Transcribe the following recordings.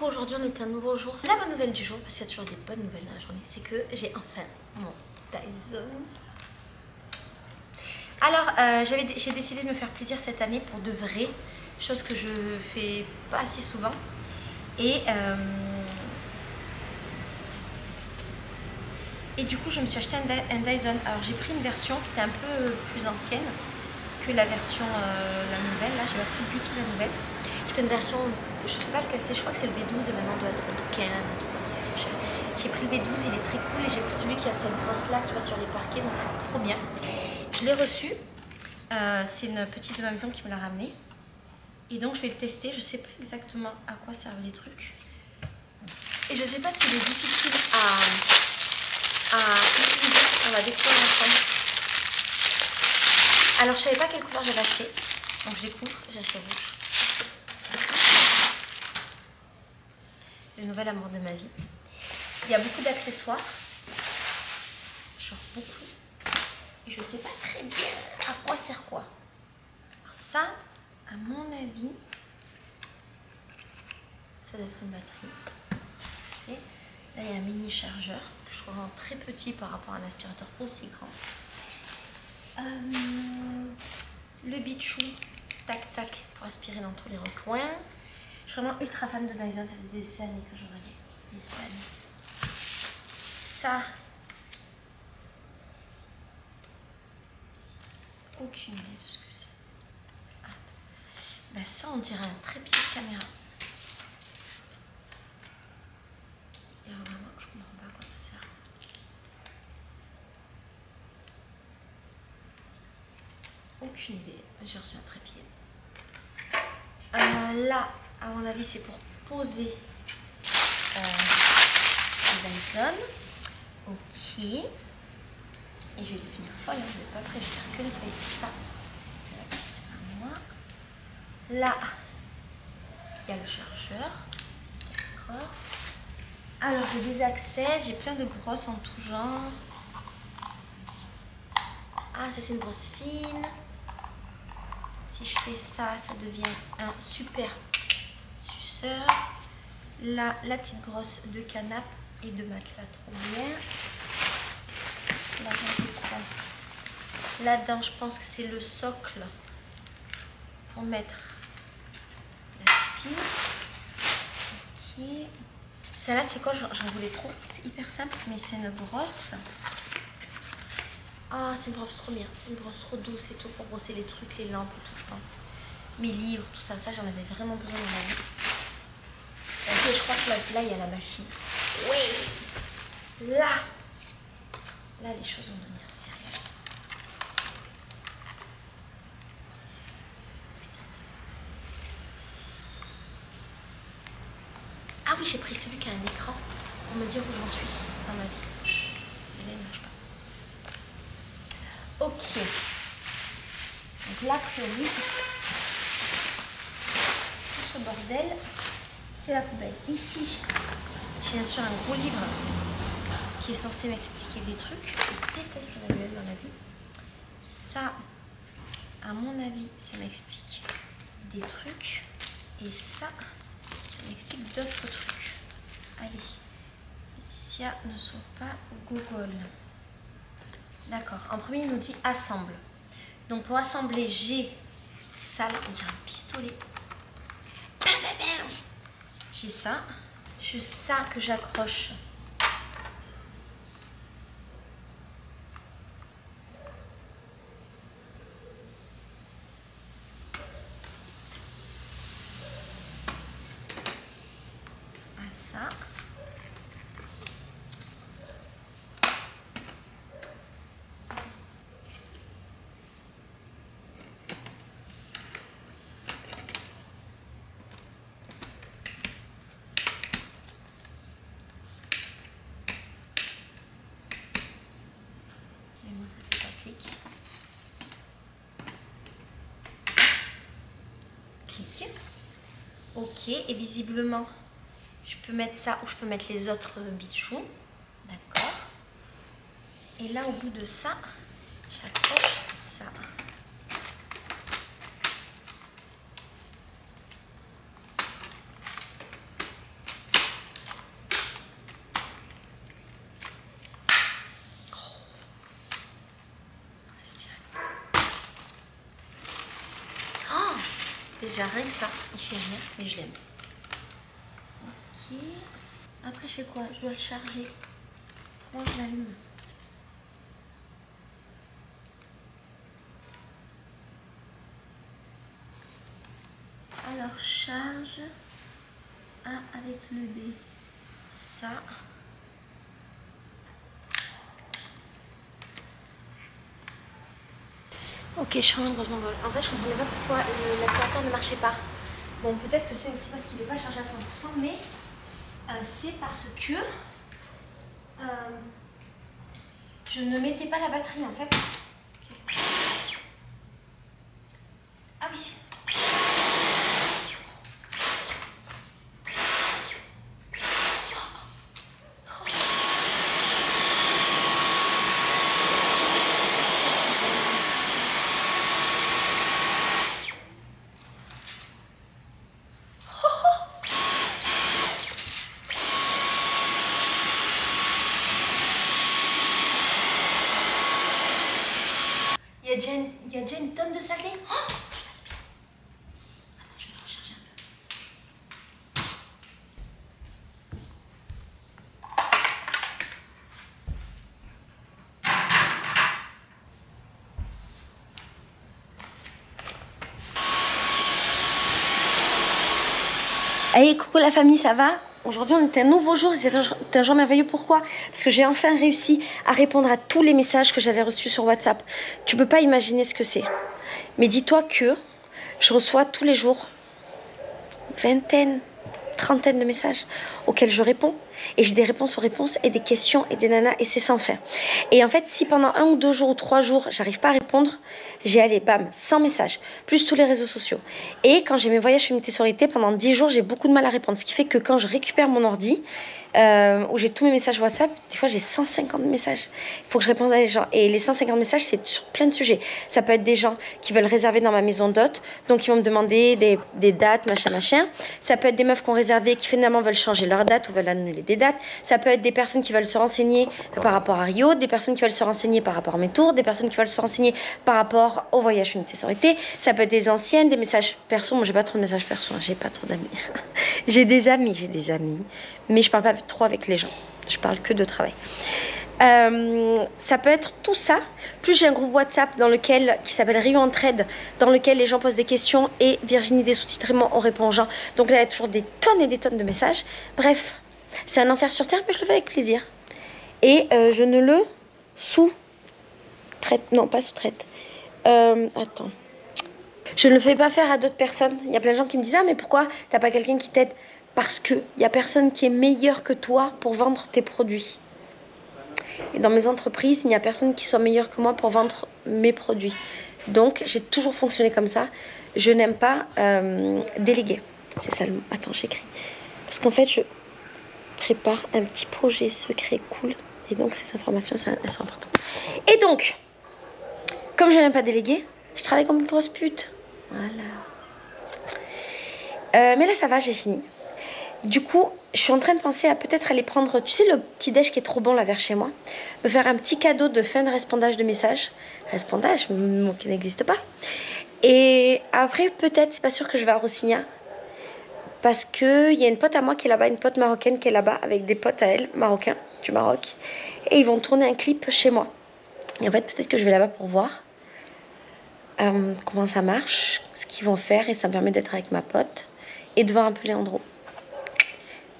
coucou, aujourd'hui on est un nouveau jour. La bonne nouvelle du jour, parce qu'il y a toujours des bonnes nouvelles dans la journée, c'est que j'ai enfin mon Dyson. Alors j'ai décidé de me faire plaisir cette année pour de vrai, chose que je fais pas assez souvent. Et du coup je me suis acheté un Dyson. Alors j'ai pris une version qui était un peu plus ancienne que la version la nouvelle. Là j'ai pas pris du tout la nouvelle. J'ai pris une version, je sais pas lequel c'est, je crois que c'est le V12 et maintenant on doit être le 15, un truc comme ça, ils sont chers. J'ai pris le V12, il est très cool, et j'ai pris celui qui a cette brosse là qui va sur les parquets, donc c'est trop bien. Je l'ai reçu, c'est une petite de ma maison qui me l'a ramené. Et donc je vais le tester, je sais pas exactement à quoi servent les trucs. Et je sais pas s'il est difficile à utiliser, on va découvrir ensemble. Alors je savais pas quelle couleur j'avais acheté, donc je découvre, j'ai acheté rouge. Le nouvel amour de ma vie. Il y a beaucoup d'accessoires, genre beaucoup, et je sais pas très bien à quoi sert quoi. Alors ça, à mon avis, ça doit être une batterie. Là il y a un mini chargeur que je trouve vraiment très petit par rapport à un aspirateur aussi grand. Le bichou, tac tac, pour aspirer dans tous les recoins. Je suis vraiment ultra fan de Dyson, ça fait des années que je regarde. Des années. Ça, aucune idée de ce que c'est. Ah. Ben ça, on dirait un trépied de caméra. Et alors vraiment, je comprends pas à quoi ça sert. Aucune idée. J'ai reçu un trépied. Là, à mon avis, c'est pour poser le Dyson. Ok. Et je vais devenir folle, je vais pas après, je vais faire que nettoyer ça. C'est là que c'est à moi. Là, il y a le chargeur. D'accord. Alors, j'ai des accès, j'ai plein de brosses en tout genre. Ah, ça c'est une brosse fine. Si je fais ça, ça devient un super suceur. Là, la petite brosse de canapé et de matelas, trop bien. Là-dedans, je pense que c'est le socle pour mettre la spine. Ok. Celle-là, tu sais quoi, j'en voulais trop. C'est hyper simple, mais c'est une brosse. Ah, c'est une brosse trop bien. Une brosse trop douce et tout pour brosser les trucs, les lampes et tout, je pense. Mes livres, tout ça, j'en avais vraiment besoin dans ma vie. Ok, je crois que là, il y a la machine. Oui. Là, les choses vont devenir sérieuses. Ah oui, j'ai pris celui qui a un écran pour me dire où j'en suis dans ma vie. Mais là, il ne marche pas. Ok. Donc là, oui. Tout ce bordel, c'est la poubelle. Ici, j'ai bien sûr un gros livre qui est censé m'expliquer des trucs. Je déteste le manuel dans la vie. Ça, à mon avis, ça m'explique des trucs. Et ça m'explique d'autres trucs. Allez, Laetitia, ne sois pas Google. D'accord, en premier, il nous dit assemble. Donc pour assembler, j'ai ça, là, on dirait un pistolet. J'ai ça. J'ai ça que j'accroche. À ça. Ok, et visiblement, je peux mettre ça ou je peux mettre les autres bichous. D'accord. Et là, au bout de ça, j'accroche ça. Déjà rien que ça, il fait rien, mais je l'aime. Ok. Après je fais quoi? Je dois le charger. Comment je l'allume? Alors charge A avec le B. Ça. Ok, je suis vraiment dans mon bol. En fait, je comprenais pas pourquoi l'aspirateur ne marchait pas. Bon, peut-être que c'est aussi parce qu'il n'est pas chargé à 100%, mais c'est parce que je ne mettais pas la batterie en fait. Ah oui. Il y a déjà une tonne de saleté. Oh, je l'aspire. Attends, je vais le recharger un peu. Hey, coucou la famille, ça va? Aujourd'hui on est un nouveau jour, c'est un jour merveilleux. Pourquoi? Parce que j'ai enfin réussi à répondre à tous les messages que j'avais reçus sur WhatsApp. Tu peux pas imaginer ce que c'est. Mais dis-toi que je reçois tous les jours vingtaine, trentaine de messages auxquels je réponds. Et j'ai des réponses aux réponses et des questions et des nanas et c'est sans fin. Et en fait, si pendant 1 ou 2 jours ou 3 jours, j'arrive pas à répondre, j'ai allé, bam, 100 messages, plus tous les réseaux sociaux. Et quand j'ai mes voyages féminité sororité, pendant 10 jours, j'ai beaucoup de mal à répondre. Ce qui fait que quand je récupère mon ordi, où j'ai tous mes messages WhatsApp, des fois j'ai 150 messages. Il faut que je réponde à des gens. Et les 150 messages, c'est sur plein de sujets. Ça peut être des gens qui veulent réserver dans ma maison d'hôte, donc ils vont me demander des dates, machin. Ça peut être des meufs qui ont réservé, qui finalement veulent changer leur date ou veulent annuler des dates. Ça peut être des personnes qui veulent se renseigner par rapport à Rio, des personnes qui veulent se renseigner par rapport à mes tours, des personnes qui veulent se renseigner par rapport au voyage féminité sororité. Ça peut être des anciennes, des messages perso. Moi, j'ai pas trop de messages perso, hein. J'ai pas trop d'amis. J'ai des amis, mais je parle pas trop avec les gens. Je parle que de travail. Ça peut être tout ça. Plus j'ai un groupe WhatsApp qui s'appelle Rio Entraide, dans lequel les gens posent des questions et Virginie des sous-titrements, on répond aux gens. Donc là, il y a toujours des tonnes et des tonnes de messages. Bref, c'est un enfer sur terre, mais je le fais avec plaisir. Et je ne le sous-traite. Non, pas sous-traite. Attends. Je ne le fais pas faire à d'autres personnes. Il y a plein de gens qui me disent « Ah, mais pourquoi t'as pas quelqu'un qui t'aide ?» Parce qu'il n'y a personne qui est meilleur que toi pour vendre tes produits. Et dans mes entreprises, il n'y a personne qui soit meilleur que moi pour vendre mes produits. Donc, j'ai toujours fonctionné comme ça. Je n'aime pas déléguer. C'est ça le mot. Attends, j'écris. Parce qu'en fait, je prépare un petit projet secret cool. Et donc, ces informations, elles sont importantes. Et donc, comme je n'aime pas déléguer, je travaille comme une grosse pute. Voilà. Mais là, ça va, j'ai fini. Du coup, je suis en train de penser à peut-être aller prendre, tu sais, le petit déj qui est trop bon là vers chez moi. Me faire un petit cadeau de fin de répondage de messages. Répondage, mot qui n'existe pas. Et après, peut-être, c'est pas sûr que je vais à Rossigna. Parce qu'il y a une pote à moi qui est là-bas, une pote marocaine qui est là-bas, avec des potes à elle, marocains, du Maroc. Et ils vont tourner un clip chez moi. Et en fait, peut-être que je vais là-bas pour voir comment ça marche, ce qu'ils vont faire. Et ça me permet d'être avec ma pote et de voir un peu Léandro.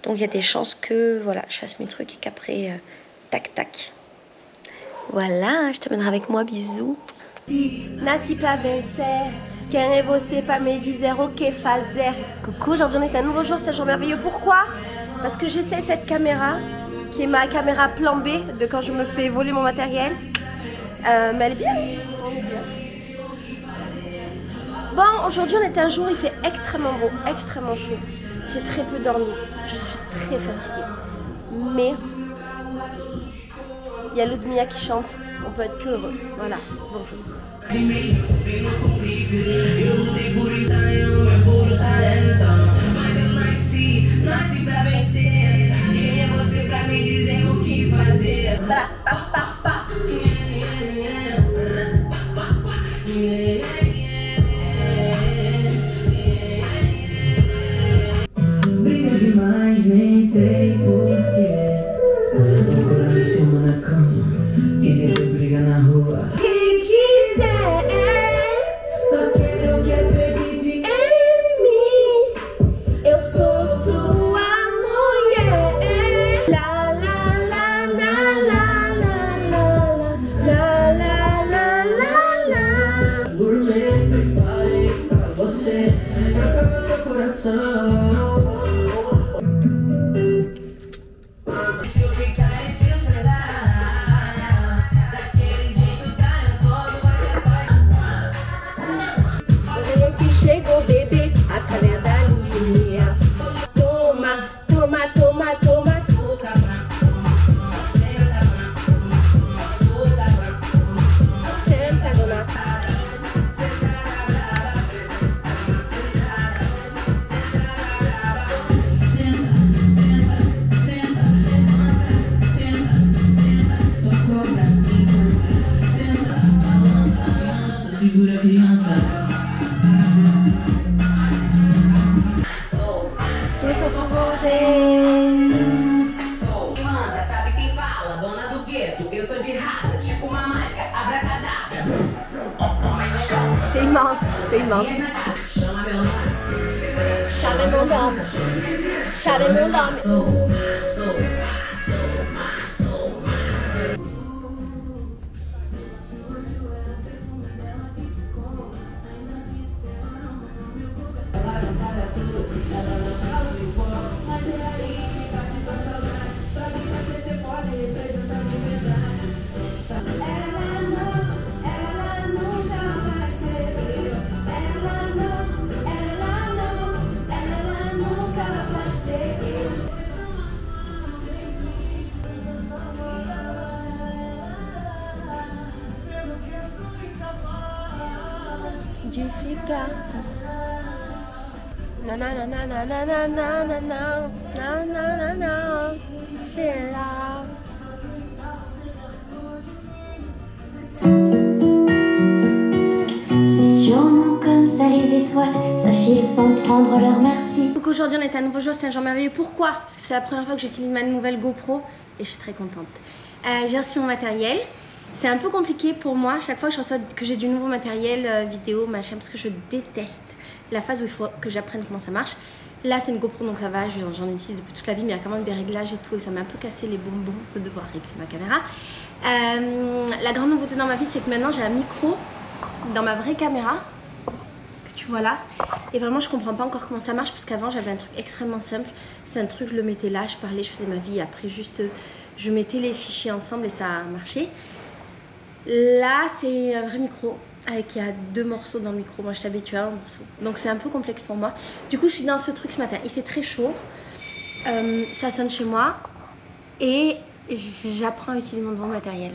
Donc il y a des chances que voilà, je fasse mes trucs et qu'après, tac tac. Voilà, je t'amènerai avec moi, bisous. Nasi pas vencer, qu'un você pas me dizer ok fazer. Coucou, aujourd'hui on est un nouveau jour, c'est un jour merveilleux. Pourquoi? Parce que j'essaie cette caméra, qui est ma caméra plan B de quand je me fais voler mon matériel. Mais elle est bien, elle est bien. Bon, aujourd'hui on est un jour, il fait extrêmement beau, extrêmement chaud. J'ai très peu dormi, je suis très fatiguée. Mais il y a Ludmilla qui chante, on peut être que heureux. Voilà, bonjour. mas nem sei porquê. Agora me chama na cama e depois briga na rua. Quem quiser, Só quero que acredite em mim, eu sou sua mulher. La la la la la la la la la la la la. gourmet. Preparei pra você, pra meu coração. Se eu ficar e se eu será, daquele jeito talentoso vai ser pai. Olha que chegou, bebê, através da linha. Toma, toma, toma, toma, açúcar. Senta, dona. Segura a criança. Eu sou sua você. Quem manda, sabe quem fala, dona do gueto. Eu sou de raça, tipo uma mágica, abracadabra. Mas não chama. Sem mouse, sem mouse. Chama meu nome. Chave meu nome. Chave meu nome. De ficar. Na na na na na na na na na na na na na. Será? C'est sûrement comme ça les étoiles, ça file sans prendre leur merci. Donc aujourd'hui on est à nouveau jour Saint-Jean-Merveilleux. Pourquoi? Parce que c'est la première fois que j'utilise ma nouvelle GoPro et je suis très contente. J'ai reçu mon matériel. C'est un peu compliqué pour moi chaque fois que je reçois que j'ai du nouveau matériel vidéo machin, parce que je déteste la phase où il faut que j'apprenne comment ça marche. Là c'est une GoPro donc ça va, j'en utilise depuis toute la vie, mais il y a quand même des réglages et tout et ça m'a un peu cassé les bonbons de devoir régler ma caméra. La grande nouveauté dans ma vie, c'est que maintenant j'ai un micro dans ma vraie caméra que tu vois là, et vraiment je comprends pas encore comment ça marche, parce qu'avant j'avais un truc extrêmement simple. C'est un truc, je le mettais là, je parlais, je faisais ma vie, après juste je mettais les fichiers ensemble et ça a marché. Là c'est un vrai micro avec, il y a 2 morceaux dans le micro, moi je suis habituée à un morceau, donc c'est un peu complexe pour moi. Du coup je suis dans ce truc ce matin, il fait très chaud, ça sonne chez moi et j'apprends à utiliser mon nouveau matériel.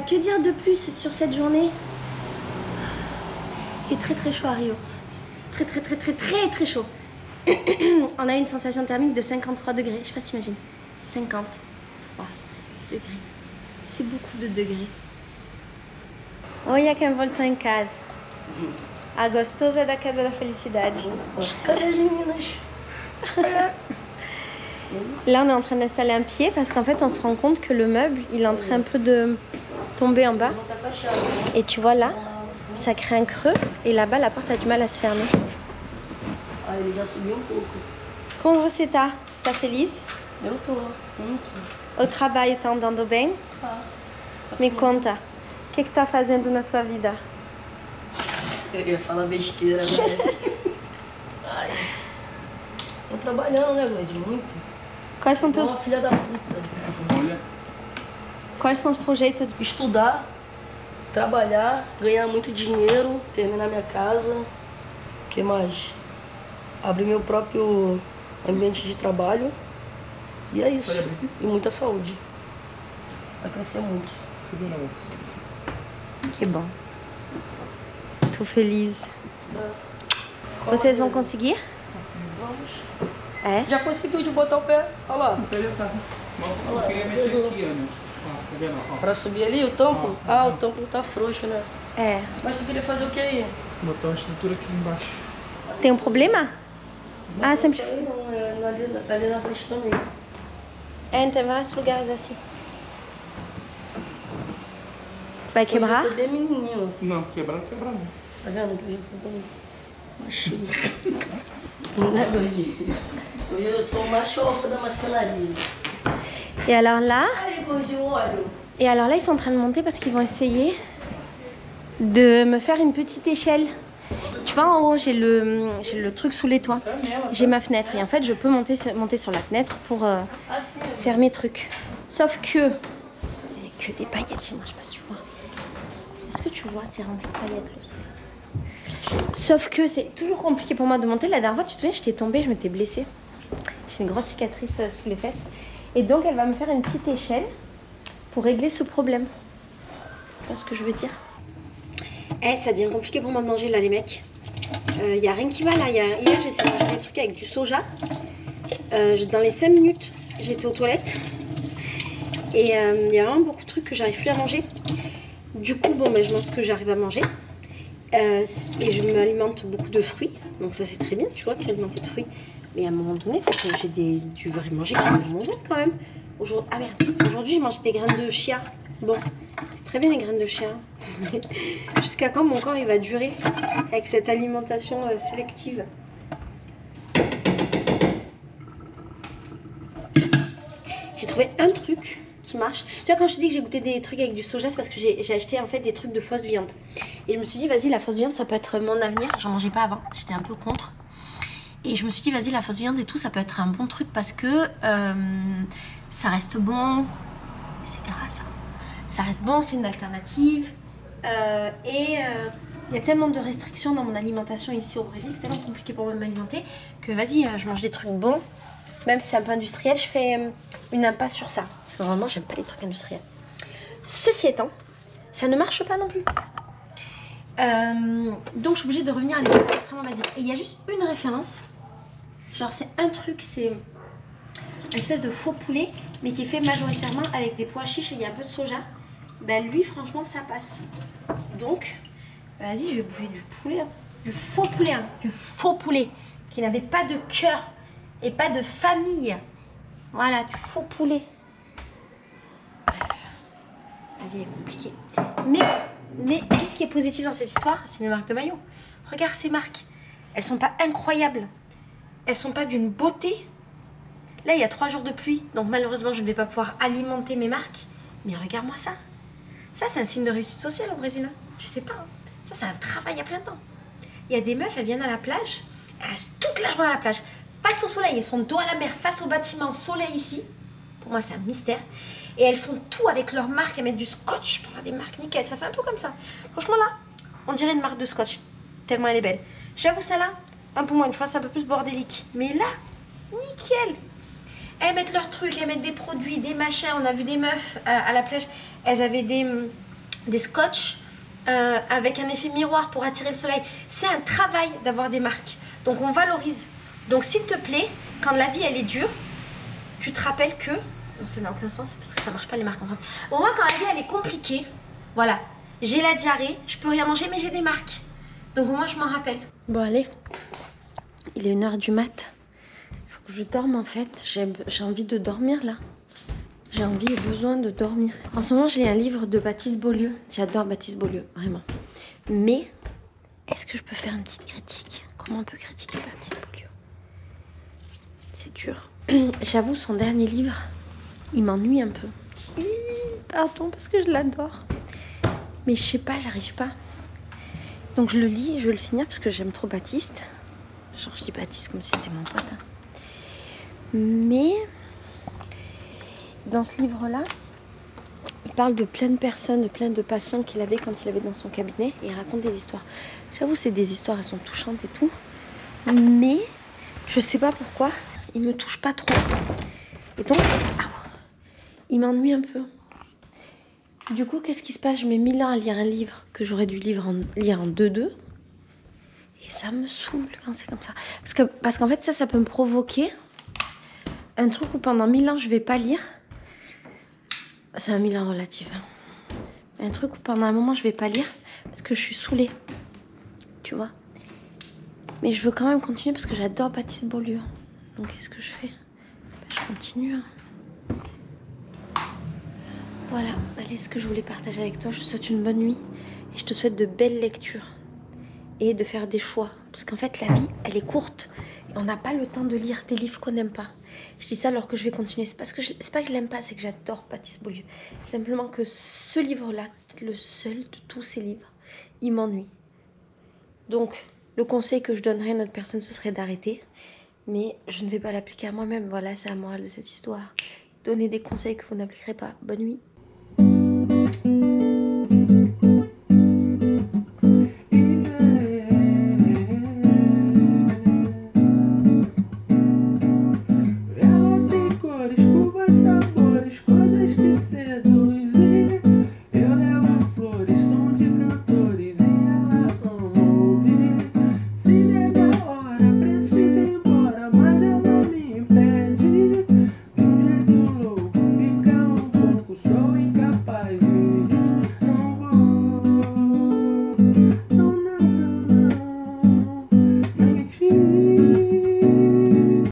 Que dire de plus sur cette journée? Il fait très chaud à Rio. Très chaud. On a une sensation thermique de 53 degrés. Je sais pas si t'imagines. 53 degrés. C'est beaucoup de degrés. Olha quem voltou em casa. A gostosa da Casa da Felicidade. Cadê as meninas? Là on est en train d'installer un pied parce qu'en fait on se rend compte que le meuble il est en train un peu de tomber en bas. Et tu vois là, ça crée un creux et là-bas la porte a du mal à se fermer. Ah, ele já subiu pouco. Como você tá? Você tá feliz? Eu tô, muito. O trabalho tá andando bem? Tá. Me conta, o que tá fazendo na tua vida? Eu ia falar besteira, né? Ai. Tô trabalhando, né, Gled? Muito. Quais são teus, Igual a filha da puta. quais são os projetos? Estudar, trabalhar, ganhar muito dinheiro, terminar minha casa. O que mais? Abrir meu próprio ambiente de trabalho. E é isso. E muita saúde. Vai crescer muito. Que bom. Tô feliz. Tá. Vocês vão conseguir? Vamos. É? Já conseguiu de botar o pé? Olha lá. Eu queria mexer aqui, Ana. Ó, tá vendo? Ó. Pra subir ali o tampo? Ah, o tampo tá frouxo, né? É. Mas tu queria fazer o que aí? Botar uma estrutura aqui embaixo. Tem um problema? Ah, sempre. Isso aí não, é ali na frente também. É, tem vários lugares assim. Vai quebrar? Hoje eu tô bem menininho. Não, quebrar não quebra não. Tá vendo que eu tô bem machinho. Não é, Gordinho? Hoje eu sou o macho alfa da maçonaria. Et alors là, Aí, Gordinho, olha. ils sont en train de monter parce qu'ils vont essayer de me faire une petite échelle. Tu vois, en haut, j'ai le truc sous les toits. J'ai ma fenêtre et en fait, je peux monter sur la fenêtre pour Assim, ó. faire mes trucs. Sauf que il n'y a que des paillettes chez moi, je sais pas si tu vois. Est-ce que tu vois, c'est rempli de paillettes le sol. Sauf que c'est toujours compliqué pour moi de monter. La dernière fois, tu te souviens, j'étais tombée, je m'étais blessée. J'ai une grosse cicatrice sous les fesses. Et donc, elle va me faire une petite échelle pour régler ce problème. Tu vois ce que je veux dire? Eh, ça devient compliqué pour moi de manger là, les mecs. Y a rien qui va là. Hier, j'ai essayé de manger des trucs avec du soja. Dans les 5 minutes, j'étais aux toilettes. Et il y a vraiment beaucoup de trucs que j'arrive plus à manger. Du coup, bon, ben, je mange ce que j'arrive à manger. Et je m'alimente beaucoup de fruits. Donc ça, c'est très bien, tu vois, de s'alimenter de fruits. Mais à un moment donné, il faut que j'ai du vrai manger qui mange mon ventre quand même. Ah merde, aujourd'hui, j'ai mangé des graines de chia. Bon, c'est très bien les graines de chia. Jusqu'à quand mon corps il va durer avec cette alimentation sélective? J'ai trouvé un truc qui marche. Tu vois, quand je te dis que j'ai goûté des trucs avec du soja, c'est parce que j'ai acheté en fait des trucs de fausse viande. Et je me suis dit, vas-y, la fausse viande, ça peut être mon avenir. J'en mangeais pas avant, j'étais un peu contre. Et je me suis dit, vas-y, la fausse viande et tout, ça peut être un bon truc parce que ça reste bon. C'est gras ça. Ça reste bon, c'est une alternative. Il y a tellement de restrictions dans mon alimentation ici au Brésil, c'est tellement compliqué pour moi de m'alimenter que vas-y, je mange des trucs bons. Même si c'est un peu industriel, je fais une impasse sur ça. Parce que vraiment, j'aime pas les trucs industriels. Ceci étant, ça ne marche pas non plus. Donc je suis obligée de revenir à l'époque extrêmement basique. Et il y a juste une référence. Genre c'est un truc, c'est une espèce de faux poulet, mais qui est fait majoritairement avec des pois chiches et il y a un peu de soja. Ben lui, franchement, ça passe. Donc, vas-y, je vais bouffer du poulet. Hein. Du faux poulet, hein. Du faux poulet. Qui n'avait pas de cœur et pas de famille. Voilà, du faux poulet. Bref. La vie est compliquée. Mais qu'est-ce qui est positif dans cette histoire? C'est mes marques de maillot. Regarde ces marques. Elles sont pas incroyables. Elles sont pas d'une beauté. Là, il y a 3 jours de pluie. Donc malheureusement, je ne vais pas pouvoir alimenter mes marques. Mais regarde-moi ça. Ça, c'est un signe de réussite sociale au Brésil. Hein. Je sais pas. Hein. Ça, c'est un travail à plein temps. Il y a des meufs, elles viennent à la plage. Elles restent toute la journée à la plage. Face au soleil, elles sont dos à la mer, face au bâtiment, soleil ici. Pour moi, c'est un mystère. Et elles font tout avec leur marque. Elles mettent du scotch pour faire des marques nickel. Ça fait un peu comme ça. Franchement, là, on dirait une marque de scotch. Tellement elle est belle. J'avoue, celle-là, un peu moins. Une fois, c'est un peu plus bordélique. Mais là, nickel. Elles mettent leurs trucs, elles mettent des produits, des machins. On a vu des meufs à la plage. Elles avaient des scotch avec un effet miroir pour attirer le soleil. C'est un travail d'avoir des marques. Donc, on valorise. Donc, s'il te plaît, quand la vie, elle est dure, tu te rappelles que... Non, ça n'a aucun sens parce que ça marche pas les marques en France. Bon, moi, quand la vie, elle est compliquée, voilà. J'ai la diarrhée, je peux rien manger, mais j'ai des marques. Donc, au moins, je m'en rappelle. Bon, allez. Il est 1h du mat. Je dorme en fait, j'ai envie de dormir là. J'ai envie et besoin de dormir. En ce moment, j'ai un livre de Baptiste Beaulieu. J'adore Baptiste Beaulieu, vraiment. Mais, est-ce que je peux faire une petite critique? Comment on peut critiquer Baptiste Beaulieu? C'est dur. J'avoue, son dernier livre, il m'ennuie un peu. Pardon, parce que je l'adore. Mais je sais pas, j'arrive pas. Donc je le lis, je vais le finir parce que j'aime trop Baptiste. Genre, je dis Baptiste comme si c'était mon pote. Hein. Mais dans ce livre-là, il parle de plein de personnes, de plein de patients qu'il avait quand il avait dans son cabinet. Et il raconte des histoires. J'avoue, c'est des histoires, elles sont touchantes et tout. Mais je sais pas pourquoi, il me touche pas trop. Et donc, il m'ennuie un peu. Du coup, qu'est-ce qui se passe? Je mets 1000 ans à lire un livre que j'aurais dû lire en 2-2. Et ça me saoule quand c'est comme ça. Parce qu'en fait, ça peut me provoquer un truc où pendant 1000 ans, je vais pas lire. C'est un Milan relatif. Hein. Un truc où pendant un moment je vais pas lire parce que je suis saoulée. Tu vois. Mais je veux quand même continuer parce que j'adore Baptiste Beaulieu. Donc qu'est-ce que je fais? Je continue. Hein. Voilà, allez, ce que je voulais partager avec toi. Je te souhaite une bonne nuit et je te souhaite de belles lectures et de faire des choix. Parce qu'en fait, la vie, elle est courte et on n'a pas le temps de lire des livres qu'on n'aime pas. Je dis ça alors que je vais continuer. C'est pas que je l'aime pas, c'est que j'adore Baptiste Beaulieu. Simplement que ce livre-là, le seul de tous ces livres, il m'ennuie. Donc, le conseil que je donnerais à notre personne, ce serait d'arrêter. Mais je ne vais pas l'appliquer à moi-même. Voilà, c'est la morale de cette histoire. Donnez des conseils que vous n'appliquerez pas. Bonne nuit.